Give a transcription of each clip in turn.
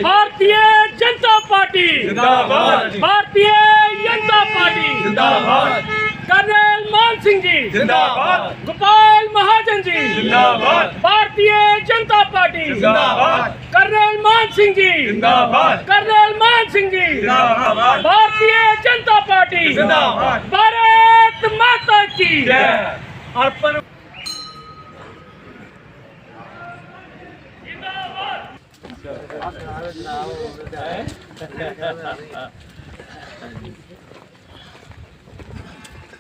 Bharatiya Janata party जिंदाबाद, Bharatiya Janata party जिंदाबाद, colonel मान सिंह जी जिंदाबाद, गोपाल महाजन जी जिंदाबाद, भारतीय जनता पार्टी जिंदाबाद, कर्नल मान सिंह जी जिंदाबाद, कर्नल मान सिंह जी जिंदाबाद, भारतीय जनता पार्टी जिंदाबाद, भारत माता की जय। अर्पण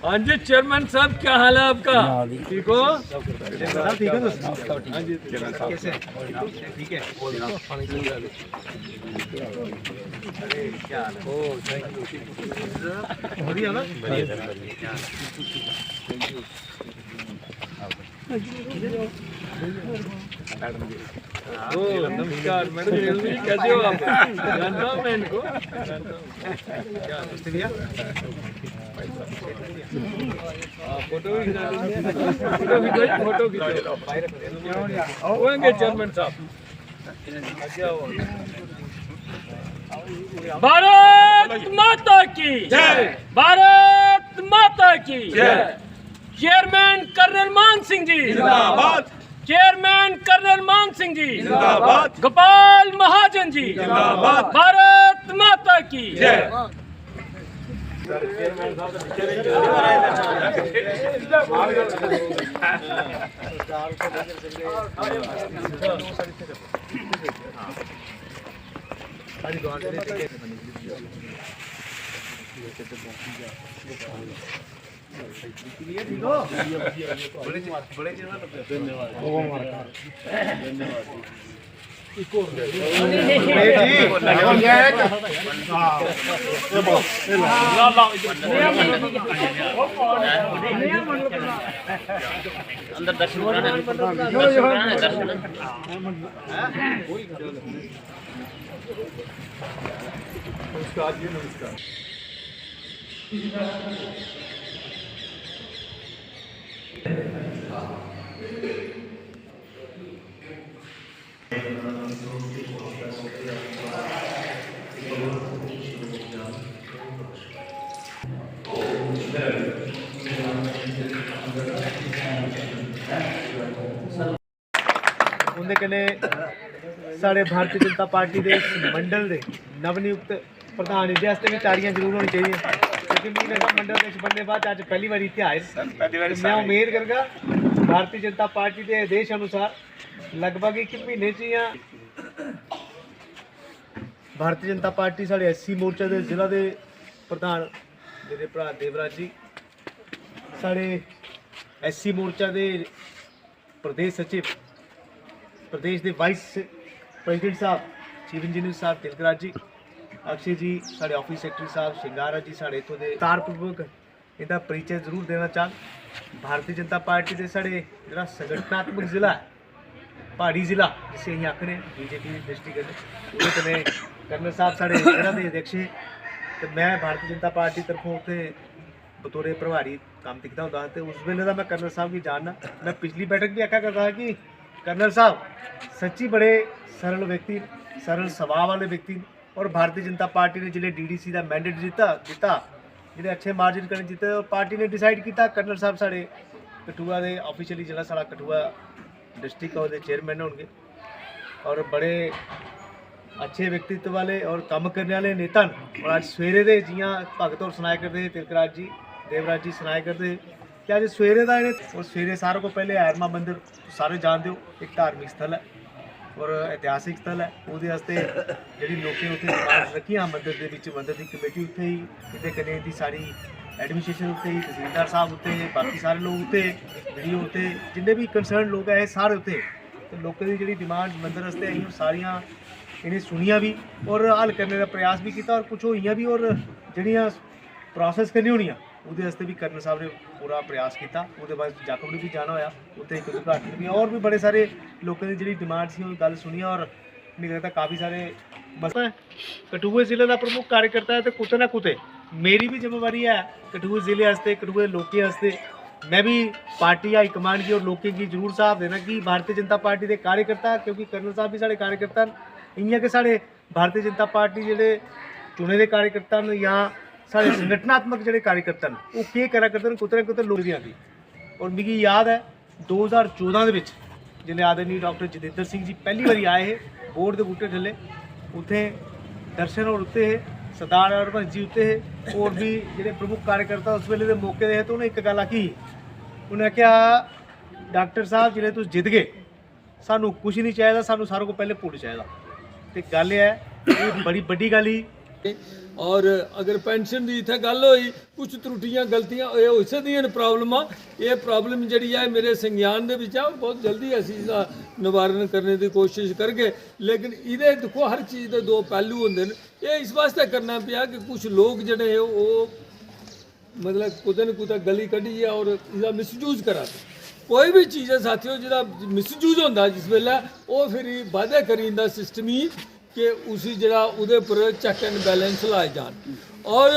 हाँ जी चेयरमैन साहब, क्या हाल है आपका? ठीक हो? ठीक है हाँ जी, कैसे ठीक है? अरे क्या हाल है? ओ थैंक यू, बढ़िया ना? ओ नमस्कार मैडम जी, कैसे हो आप? जानता हूँ मैं इनको, फोटो भी फोटो होंगे चेयरमैन साहब। भारत माता की जय, भारत माता की जय। चेयरमैन कर्नल मान सिंह जी जिंदाबाद, चेयरमैन कर्नल मान सिंह जी जिंदाबाद, गोपाल महाजन जी जिंदाबाद, भारत माता की जय। अंदर दर्शन नमस्कार जी, नमस्कार। उन्हें कने साढ़े भारतीय जनता पार्टी के मंडल के नवनियुक्त प्रधान जी भी ताड़ियां जरूर होनी चाहिए, क्योंकि महीने का मंडल बनने बाद अज पहली बार इतने आए। मैं उम्मीद करगा भारतीय जनता पार्टी के आदेश अनुसार लगभग 1 महीने या भारतीय जनता पार्टी साढ़े SC मोर्चा के जिला के प्रधान मेरे भरा देवराज जी, साढ़े SC मोर्चा के प्रदेश सचिव, प्रदेश के वाइस प्रेसिडेंट साहब चीफ इंजीनियर साहब तिलकराज जी, अक्षय जी साढ़े ऑफिस सैकटरी साहब, शिंगारा जी साढ़े इतों के तारपूर्वक इनका परिचय जरूर देना चाह। भारतीय जनता पार्टी के साढ़े जो संगठनात्मक जिला है, पहाड़ी जिला जिसे अं आखने BJP डिस्ट्रिक्ट कने कर्नल साहब साढ़े जिला के अध्यक्ष है। तो मैं भारतीय जनता पार्टी तरफों उत्थे बतौरे प्रभारी काम दिखता होता, तो उस वेले का मैं कर्नल साहब की जानना। मैं पिछली बैठक भी आख्या करता कि कर्नल साहब सच्ची बड़े सरल व्यक्ति, सरल स्वभाव वाले व्यक्ति, और भारतीय जनता पार्टी ने जिले DDC का मैंडेट दिता जिन्हें अच्छे मार्जिन करने जीते, और पार्टी ने डिसाइड किया कर्नल साहब साढ़े कठुआ के ऑफिशियली जिला साढ़ा कठुआ डिस्ट्रिक्ट और चेयरमैन होंगे, और बड़े अच्छे व्यक्तित्व वाले और काम करने वाले नेता। और अज सवेरे दे जियां भगत और सुनाया करते तिलकराज जी देवराज जी सुनाया करते कि अज सवेरे का और सवेरे सारों को पहले आयरमा मंदिर सारे जानते हो, एक धार्मिक स्थल है और ऐतिहासिक स्थल है। वो जी लोगों उत्थे डिमांड रखियां मंदिर के मंदिर की कमेटी उत्थे ही, इतने कने की सारी एडमिनिस्ट्रेशन उत्थे ही, तहसीलदार साहब उत्थे, बाकी सारे लोग उत्थे, वीडियो उत्थे, जिन्हें भी कंसर्न लोग है सारे उत्थे। तो लोगों की जी डिमांड मंदिर वास्ते आई सारिया इन्हें सुनिया भी और हल करने का प्रयास भी किया, और कुछ होइयां भी, और जड़ियाँ प्रोसैस करनी होनियां उहदे वास्ते भी कर्नल साहब ने पूरा प्रयास किया। उसके बाद जाखबड़ी भी जाना होया, उत्थे एक उद्घाटन भी, और भी बड़े सारे लोगों की जी डिमांड सी गल सुनिया, और नहीं लगता काफ़ी सारे बस कठुए जिले का प्रमुख कार्यकर्ता है, तो कुते ना कुते मेरी भी जिम्मेवारी है कठुआ ज़िले वास्ते, कठुआ दे लोकें वास्ते। मैं भी पार्टी हाईकमान की और लोकें की जरूर साहब देना कि भारतीय जनता पार्टी के कार्यकर्ता, क्योंकि कर्नल साहब भी साढ़े कार्यकर्ता न, इ'यां कि साढ़े भारतीय जनता पार्टी जेह्ड़े चुने दे कार्यकर्ता न या साढ़े संगठनात्मक जेह्ड़े कार्यकर्ता न, वो केह् करा करदे न कुतरे कुतरे लोकें दी आंदी। और मिगी याद है 2014 दे विच जिसले आदरणीय डॉक्टर जतिंदर सिंह जी पहली बारी आए हे बोर्ड के बूटे थल्ले, उत्थे दर्शन होर उत्ते हे, सरदार हरबंस जी उत्ते हे, और भी जेह्ड़े प्रमुख कार्यकर्ता उस वेले दे मौके दे हे। तो उ'नें इक गल आखी, उ'नें आखेआ डॉक्टर साहब जिसले तुस जित गए सानू कुछ नहीं चाहिए, सानू सारों को पहले पुट चाहिए। तो गल है ये बड़ी बड़ी गल ही। और अगर पेंशन की इत्थे गल होई कुछ त्रुटियां गलतियां हो सकदियां प्रॉब्लमां, ये प्रॉब्लम जिहड़ी है मेरे संज्ञान दे विच है, बहुत जल्दी असीं इसदा निवारण करने की कोशिश करगे। लेकिन इहदे देखो हर चीज़ के दो पहलू होंदे न। ये इस वास्ते करना पिया कि कुछ लोग जिहड़े वो मतलब कुतै न कुतै गली कड्ढिए और इसदा मिसयूज करा दे। कोई भी चीज़ है साथियों जिहदा मिसयूज होंदा जिस वेले वो फिर वादे करी दिंदा सिस्टम ही कि उसी जरा उहदे पर चैक एंड बैलेंस लाए जान। और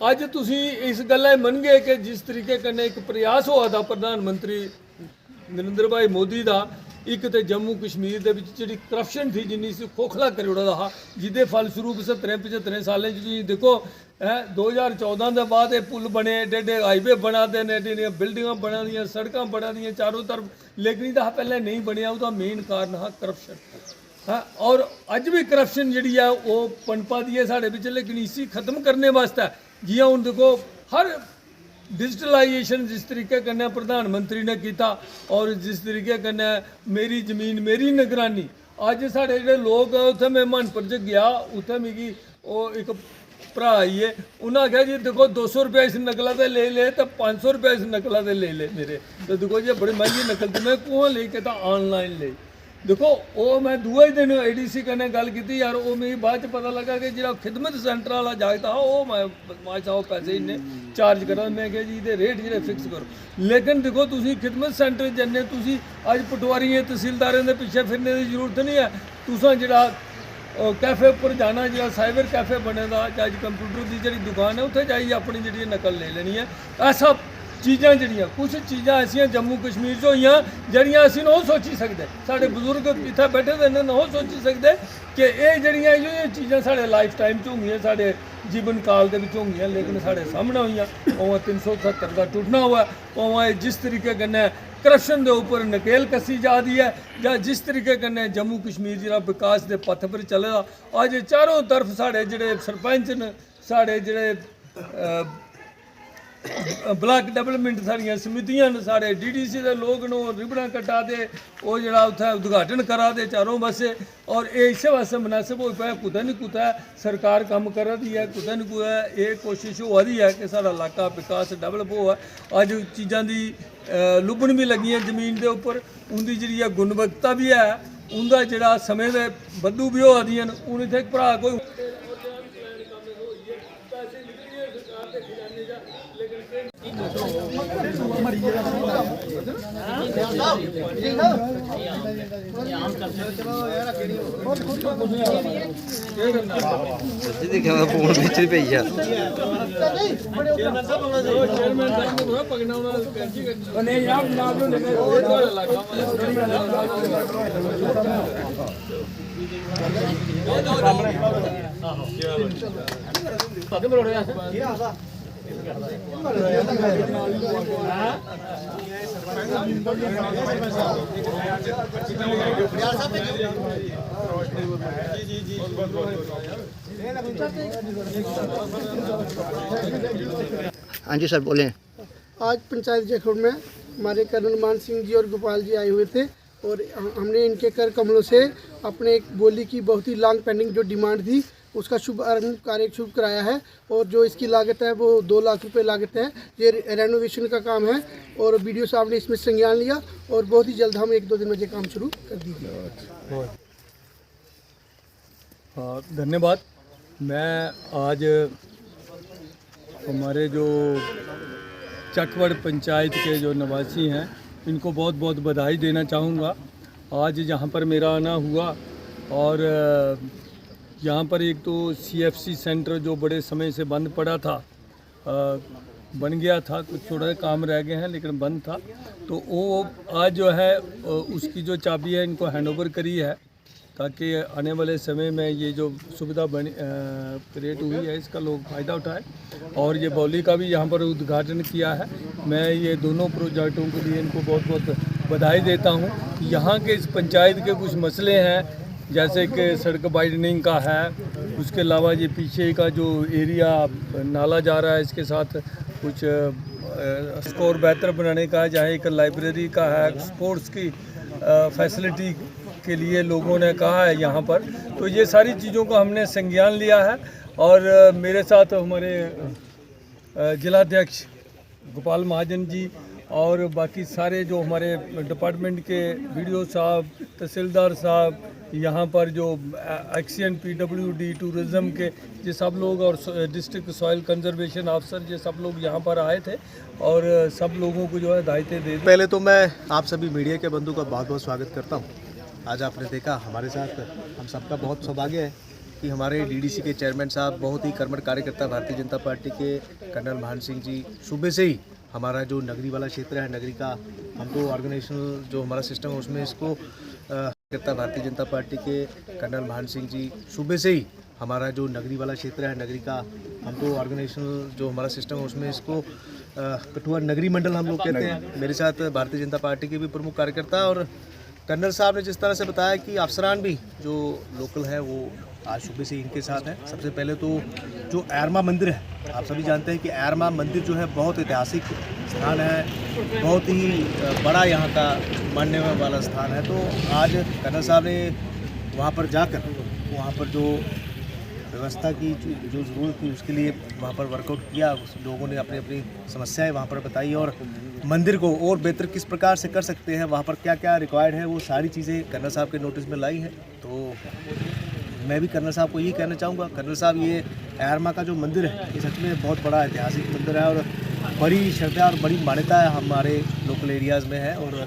अज तुसी इस गल्ला मन गए कि जिस तरीके कन्नै एक प्रयास होआ था प्रधानमंत्री नरेंद्र भाई मोदी का, एक तो जम्मू कश्मीर के जी करप्शन थी जिन्नी सी खोखला करी ओड़ा हा, जिदे फलस्वरूप 70-75 सालें तुसीं देखो 2014 के बाद ये पुल बने, एडे एडे हाईवे बना दे, एडियां बिल्डिंगां बना दियां, सड़कां बना दियां चारों तरफ। लेकिन इसदा पहले नहीं बनया, उसका मेन कारण हा करप्शन। हाँ, और अज भी करप्शन जी है वो पनपा दी है साढ़े बिच। लेकिन इसी खत्म करने वास्ते जियां हुण देखो हर डिजिटलाइजेशन जिस तरीके कन्नै प्रधानमंत्री ने किया और जिस तरीके कन्नै मेरी जमीन मेरी निगरानी, अज साढ़े जेह्ड़े लोग उत्थे मैं मनपुर च गया, उत्थे मिगी वो एक भरा आइए, उन्हें आख्या जी देखो 200 रुपये इस नकला से ले ले तो 500 रुपये इस नकला से ले ले मेरे। तो देखो जी बड़ी महंगी नकल थी, मैं कुआं लेके तो ऑनलाइन ले। देखो वो मैं दूए दिन ADC कन्नै गल की यार, वो मेरी बाद च पता लगा कि जो खिदमत सेंटर वाला जागता हा वो मैं माशा पैसे इन्ने चार्ज करा। मैं क्या जी रेट जो फिक्स करो। लेकिन देखो तुसी खिदमत सेंटर जन्ने, तुसी अज पटवारियों तहसीलदारों के पिछे फिरने की जरूरत नहीं है। तुसा जो कैफे पर जाना, जो साइबर कैफे बने दा अज कंप्यूटर की जी दुकान है उत्थे जाइए अपनी जी नकल ले लेनी है। ऐसा चीज़ां जड़ियाँ कुछ चीज़ां ऐसियां जम्मू कश्मीर च होइयां जड़ियां असीं नहीं सोची सकते, साढ़े बजुर्ग इत्थे बैठे दे नहीं सोची सकते कि ये जड़ियां इहो चीज़ां साढ़े लाइफ टाइम च होंगियां, साढ़े जीवन काल दे विच होंगियां, लेकिन साढ़े सामने होइयां। उवां 370 का टुटना हुआ, उवां जिस तरीके कन्नै करप्शन के उपर नकेल कसी जा रही है, या जिस तरीके कन्नै जम्मू कश्मीर जो विकास के पथ पर चले दा। अज चारों तरफ साढ़े जोड़े सरपंच न, साढ़े जोड़े ब्लॉक डेवलपमेंट सारियां समितियां न, साढ़े DDC के लोग न, रिबना कटा दे वो जरा उत्थे उद्घाटन करा दे चारों पासे। और ये इस वास्ते मुनासिब हो पाया, कुतै न कुतै सरकार काम करा दी है, कुतै न कुतै ये कोशिश होआ दी है कि साढ़ा इलाका विकास डेवलप होआ। अज चीज़ां दी लुभन भी लगी है जमीन के उपर, उनकी जी गुणवत्ता भी है, उनका जरा समय दे बदू भी होआ दियां। हूँ इत्थे भरा कोई हाँ जी सर बोलें। आज पंचायत जखौर में हमारे कर्नल मान सिंह जी और गोपाल जी आए हुए थे और हमने इनके कर कमलों से अपने एक बोली की बहुत ही लॉन्ग पेंडिंग जो डिमांड थी उसका शुभारंभ कार्य शुभ कराया है। और जो इसकी लागत है वो 2 लाख रुपए लागत है। ये रेनोवेशन का काम है और BDO साहब ने इसमें संज्ञान लिया और बहुत ही जल्द हम 1-2 दिन में ये काम शुरू कर दीजिए। हाँ धन्यवाद। मैं आज हमारे जो चकवड़ पंचायत के जो निवासी हैं इनको बहुत बहुत बधाई देना चाहूँगा। आज यहाँ पर मेरा आना हुआ और यहाँ पर एक तो CFC सेंटर जो बड़े समय से बंद पड़ा था, बन गया था, कुछ थोड़े काम रह गए हैं लेकिन बंद था, तो वो आज जो है उसकी जो चाबी है इनको हैंडओवर करी है, ताकि आने वाले समय में ये जो सुविधा बनी क्रिएट हुई है इसका लोग फ़ायदा उठाएं। और ये बौली का भी यहाँ पर उद्घाटन किया है। मैं ये दोनों प्रोजेक्टों के लिए इनको बहुत बहुत बधाई देता हूँ। यहाँ के इस पंचायत के कुछ मसले हैं, जैसे कि सड़क वाइडनिंग का है, उसके अलावा ये पीछे का जो एरिया नाला जा रहा है इसके साथ कुछ स्कोर बेहतर बनाने का है, जहाँ एक लाइब्रेरी का है, स्पोर्ट्स की फैसिलिटी के लिए लोगों ने कहा है यहाँ पर। तो ये सारी चीज़ों का हमने संज्ञान लिया है। और मेरे साथ हमारे जिलाध्यक्ष गोपाल महाजन जी और बाकी सारे जो हमारे डिपार्टमेंट के BDO साहब, तहसीलदार साहब, यहाँ पर जो एक्सीएन PWD टूरिज़्म के ये सब लोग और डिस्ट्रिक्ट सॉइल कंजर्वेशन अफसर ये सब लोग यहाँ पर आए थे और सब लोगों को जो है दायित्व दे दी। पहले तो मैं आप सभी मीडिया के बंधु का बहुत बहुत स्वागत करता हूँ। आज आपने देखा हमारे साथ हम सबका बहुत सौभाग्य है कि हमारे DDC के चेयरमैन साहब, बहुत ही कर्मठ कार्यकर्ता भारतीय जनता पार्टी के कर्नल महान सिंह जी, सुबह से ही हमारा जो नगरी वाला क्षेत्र है, नगरी का हम तो ऑर्गेनाइजेशनल जो हमारा सिस्टम है उसमें इसको करता भारतीय जनता पार्टी के कर्नल महान सिंह जी, सुबह से ही हमारा जो नगरी वाला क्षेत्र है, नगरी का हम तो ऑर्गेनाइजेशनल जो हमारा सिस्टम है उसमें इसको कठुआ नगरी मंडल हम लोग कहते हैं। मेरे साथ भारतीय जनता पार्टी के भी प्रमुख कार्यकर्ता और कर्नल साहब ने जिस तरह से बताया कि अफसरान भी जो लोकल है वो आज सुबह से इनके साथ हैं। सबसे पहले तो जो एरमा मंदिर है, आप सभी जानते हैं कि एरमा मंदिर जो है बहुत ऐतिहासिक स्थान है, बहुत ही बड़ा यहाँ का मानने वाला स्थान है। तो आज कर्नल साहब ने वहाँ पर जाकर वहाँ पर जो व्यवस्था की जो ज़रूरत थी उसके लिए वहाँ पर वर्कआउट किया। लोगों ने अपनी अपनी समस्याएं वहाँ पर बताई और मंदिर को और बेहतर किस प्रकार से कर सकते हैं, वहाँ पर क्या क्या रिक्वायर्ड है, वो सारी चीज़ें कर्नल साहब के नोटिस में लाई हैं। तो मैं भी कर्नल साहब को यही कहना चाहूँगा, कर्नल साहब ये एरमा का जो मंदिर है ये सच में बहुत बड़ा ऐतिहासिक मंदिर है और बड़ी श्रद्धा और बड़ी मान्यता है हमारे लोकल एरियाज़ में है। और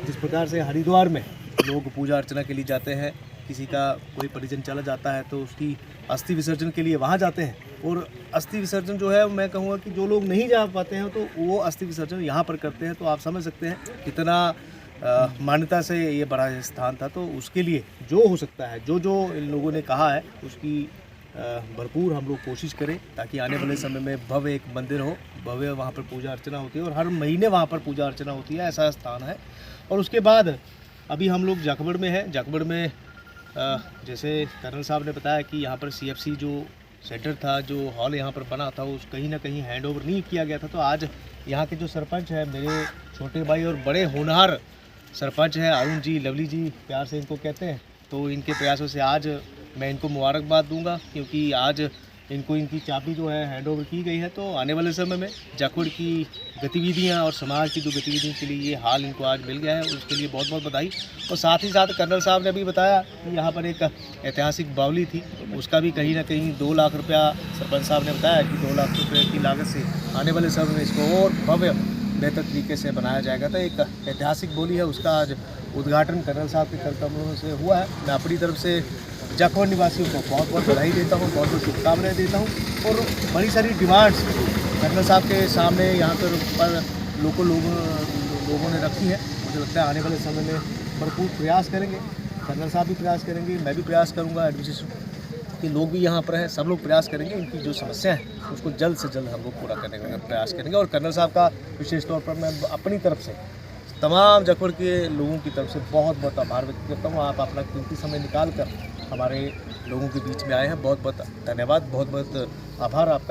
जिस प्रकार से हरिद्वार में लोग पूजा अर्चना के लिए जाते हैं, किसी का कोई परिजन चला जाता है तो उसकी अस्थि विसर्जन के लिए वहाँ जाते हैं, और अस्थि विसर्जन जो है मैं कहूँगा कि जो लोग नहीं जा पाते हैं तो वो अस्थि विसर्जन यहाँ पर करते हैं। तो आप समझ सकते हैं कितना मान्यता से ये बड़ा स्थान था। तो उसके लिए जो हो सकता है, जो जो इन लोगों ने कहा है उसकी भरपूर हम लोग कोशिश करें, ताकि आने वाले समय में भव्य एक मंदिर हो, भव्य वहाँ पर पूजा अर्चना होती है और हर महीने वहाँ पर पूजा अर्चना होती है, ऐसा स्थान है। और उसके बाद अभी हम लोग जाखबड़ में हैं। जाखबड़ में जैसे कर्नल साहब ने बताया कि यहाँ पर CFC जो सेंटर था, जो हॉल यहाँ पर बना था, उस कहीं ना कहीं हैंडओवर नहीं किया गया था। तो आज यहाँ के जो सरपंच है, मेरे छोटे भाई और बड़े होनहार सरपंच हैं अरुण जी, लवली जी प्यार से इनको कहते हैं, तो इनके प्रयासों से आज मैं इनको मुबारकबाद दूंगा, क्योंकि आज इनको इनकी चाबी जो है हैंडओवर की गई है। तो आने वाले समय में जाखबड़ की गतिविधियां और समाज की जो गतिविधियों के लिए ये हाल इनको आज मिल गया है, उसके लिए बहुत बहुत बधाई। और साथ ही साथ कर्नल साहब ने भी बताया कि यहाँ पर एक ऐतिहासिक बावली थी, उसका भी कहीं ना कहीं 2 लाख रुपया सरपंच साहब ने बताया कि 2 लाख रुपये की लागत से आने वाले समय में इसको और भव्य बेहतर तरीके से बनाया जाएगा। तो एक ऐतिहासिक बोली है, उसका आज उद्घाटन कर्नल साहब के कर्तव्यों से हुआ है। मैं अपनी तरफ से जाखबड़ निवासियों को बहुत बहुत बधाई देता हूँ, बहुत बहुत शुभकामनाएं देता हूँ। और बड़ी सारी डिमांड्स कर्नल साहब के सामने यहाँ पर लोगों ने रखी है। मुझे लगता है आने वाले समय में भरपूर प्रयास करेंगे, कर्नल साहब भी प्रयास करेंगे, मैं भी प्रयास करूँगा, एडमिनिस्ट्रेशन के लोग भी यहाँ पर हैं, सब लोग प्रयास करेंगे। इनकी जो समस्या है उसको जल्द से जल्द हम लोग पूरा करने का प्रयास करेंगे। और कर्नल साहब का विशेष तौर पर मैं अपनी तरफ से तमाम जाखबड़ के लोगों की तरफ से बहुत बहुत आभार व्यक्त करता हूँ। आप अपना कीमती समय निकाल कर हमारे लोगों के बीच में आए हैं, बहुत बहुत धन्यवाद, बहुत बहुत आभार आपका।